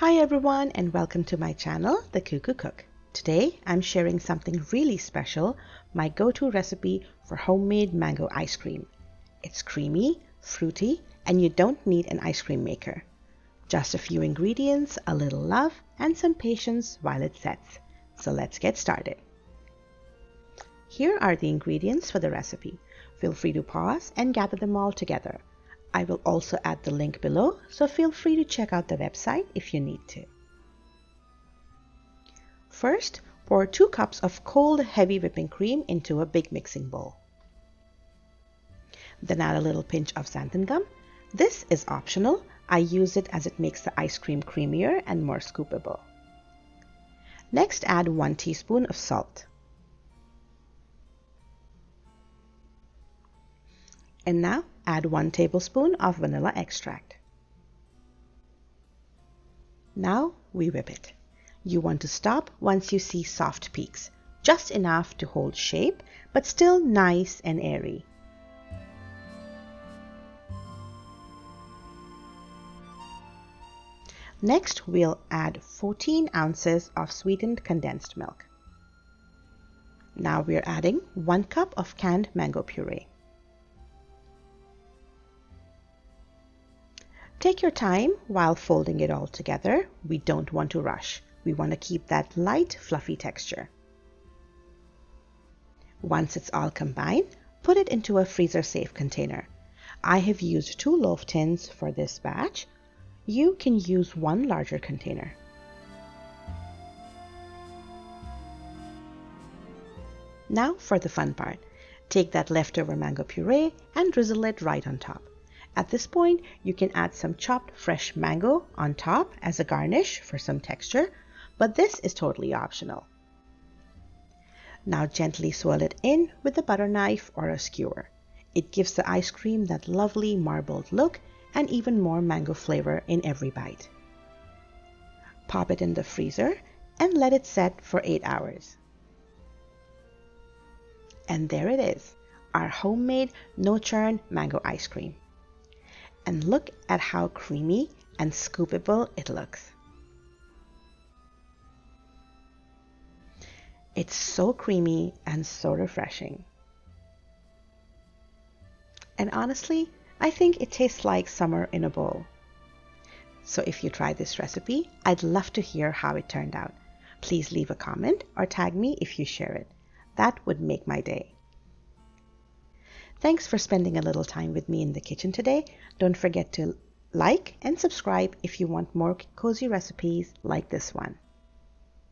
Hi everyone and welcome to my channel, The Cuckoo Cook. Today I'm sharing something really special, my go-to recipe for homemade mango ice cream. It's creamy, fruity, and you don't need an ice cream maker. Just a few ingredients, a little love, and some patience while it sets. So let's get started. Here are the ingredients for the recipe. Feel free to pause and gather them all together. I will also add the link below, so feel free to check out the website if you need to. First, pour 2 cups of cold, heavy whipping cream into a big mixing bowl. Then add a little pinch of xanthan gum. This is optional. I use it as it makes the ice cream creamier and more scoopable. Next, add 1 teaspoon of salt. And now, add 1 tablespoon of vanilla extract. Now we whip it. You want to stop once you see soft peaks, just enough to hold shape, but still nice and airy. Next, we'll add 14 ounces of sweetened condensed milk. Now we're adding 1 cup of canned mango puree. Take your time while folding it all together. We don't want to rush. We want to keep that light, fluffy texture. Once it's all combined, put it into a freezer-safe container. I have used 2 loaf tins for this batch. You can use 1 larger container. Now for the fun part. Take that leftover mango puree and drizzle it right on top. At this point, you can add some chopped fresh mango on top as a garnish for some texture, but this is totally optional. Now gently swirl it in with a butter knife or a skewer. It gives the ice cream that lovely marbled look and even more mango flavor in every bite. Pop it in the freezer and let it set for 8 hours. And there it is, our homemade no-churn mango ice cream. And look at how creamy and scoopable it looks. It's so creamy and so refreshing. And honestly, I think it tastes like summer in a bowl. So if you try this recipe, I'd love to hear how it turned out. Please leave a comment or tag me if you share it. That would make my day. Thanks for spending a little time with me in the kitchen today. Don't forget to like and subscribe if you want more cozy recipes like this one.